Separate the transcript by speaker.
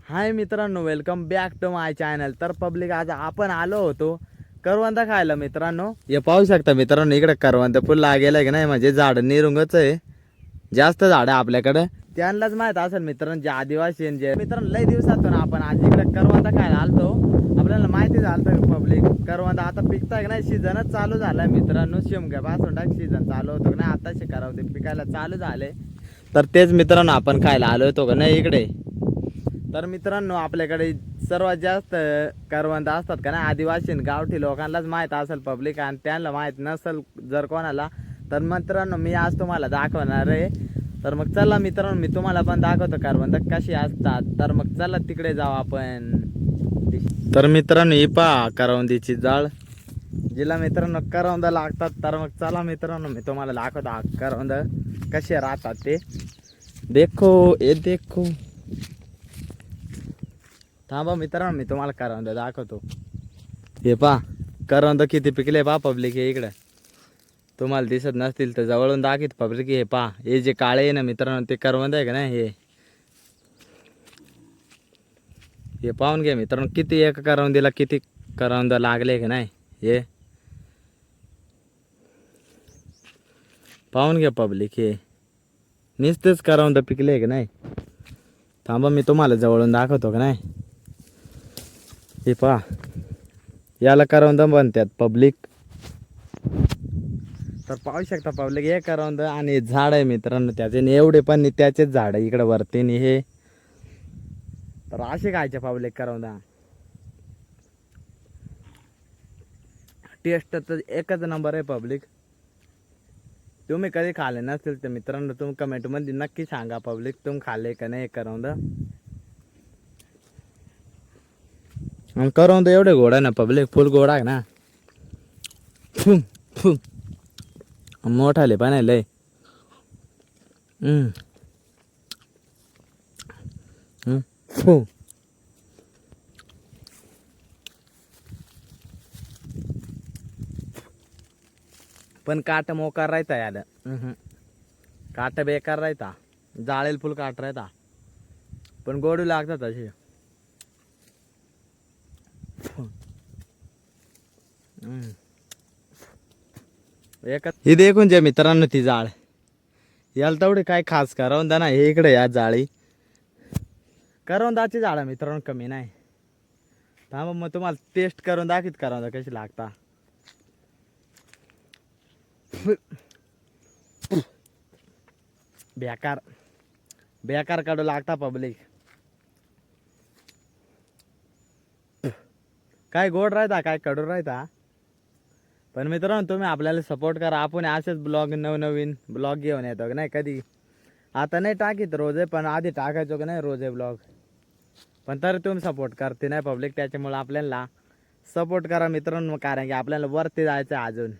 Speaker 1: हाय मित्रांनो, welcome back to my channel. तर public आज आपण आलो होतो करवंद खायला मित्रांनो. हे पाहू शकता मित्रांनो, इकडे करवंद फुल लागेल की नाही, म्हणजे झाड निरुंगच आहे. जास्त झाड आपल्याकडे, त्यांनाच माहित असेल मित्रांनो, जे आदिवासी आहे जे मित्रांनो. लय दिवसातून आपण आज इकडे करवंद खायला आलतो. आपल्याला माहिती झालं पब्लिक करवंद आता पिकताय की नाही, सीझनच चालू झालाय मित्रांनो. शिमग्यापासून सीझन चालू होतो की नाही, आता करवंद पिकायला चालू झाले. तर तेच मित्रांनो आपण खायला आलो होतो का नाही इकडे. तर मित्रांनो, आपल्याकडे सर्वात जास्त करवंद असतात का नाही आदिवासी गावठी लोकांनाच माहीत असेल पब्लिक, आणि त्यांना माहीत नसेल जर कोणाला, तर मित्रांनो मी आज तुम्हाला दाखवणार आहे. तर मग चला मित्रांनो, मी तुम्हाला पण दाखवतो करवंद कशी असतात. तर मग चला तिकडे जाऊ आपण. तर मित्रांनो, ही पहा करवंदीची जाळ, जिला मित्रांनो करवंद लागतात. तर मग चला मित्रांनो, मी तुम्हाला दाखवतो करवंद कसे राहतात ते. देखो ये देखो. थांबा मित्रांनो, मी तुम्हाला करवंद दाखवतो. हे पा करवंद किती पिकले पा पब्लिक. हे इकडे तुम्हाला दिसत नसतील तर जवळून दाखवत पब्लिक. हे पा, हे जे काळे आहे ना मित्रांनो, ते करवंद आहे का नाही. हे पाहून घ्या मित्रांनो, किती एका करवंदीला किती करवंद लागले का नाही. हे पाहून घ्या पब्लिक, हे नुसतेच करवंद पिकले का नाही. थांबा मी तुम्हाला जवळून दाखवतो का नाही. हे पहा, याला करवंद म्हणतात पब्लिक. तर पाहू शकता पब्लिक, हे करवंद आणि झाड आहे मित्रांनो त्याचे. एवढे पण त्याचेच झाड आहे इकडे वरती नि हे. तर असे खायचे पब्लिक करवंद. टेस्ट तर एकच नंबर आहे पब्लिक. तुम्ही कधी खाल्ले नसतील तर मित्रांनो तुम्ही कमेंट मध्ये नक्की सांगा पब्लिक, तुम्ही खाल्ले का नाही करवंद. करवंद एवढे गोड आहे ना पब्लिक, फुल गोड आहे ना. मोठाले पण आहे लय. पण काट मोकार राहता याला. काट बेकार राहता, जाळेल फुल काट राहता, पण गोडू लागतात असे. हे देखून जे मित्रांनो ती जाळ, याला तेवढे काय खास करवंद ना. हे इकडे या जाळी करवंदाची झाड मित्रांनो कमी नाही. थांबा मग तुम्हाला टेस्ट करून दाखवीत करवंद कशी लागता. बेकार बेकार कडू लागता पब्लिक. काय गोड राहता काय कडू राहता. पण मित्रांनो तुम्ही आपल्याला सपोर्ट करा. आपण असेच ब्लॉग नवनवीन ब्लॉग घेऊन येतो की नाही. कधी आता नाही टाकीत रोजे, पण आधी टाकायचो की नाही रोजे ब्लॉग. पण तर तुम्ही सपोर्ट करते नाही पब्लिक, त्याच्यामुळे आपल्याला सपोर्ट करा मित्रांनो, कारण की आपल्याला वरती जायचं अजून.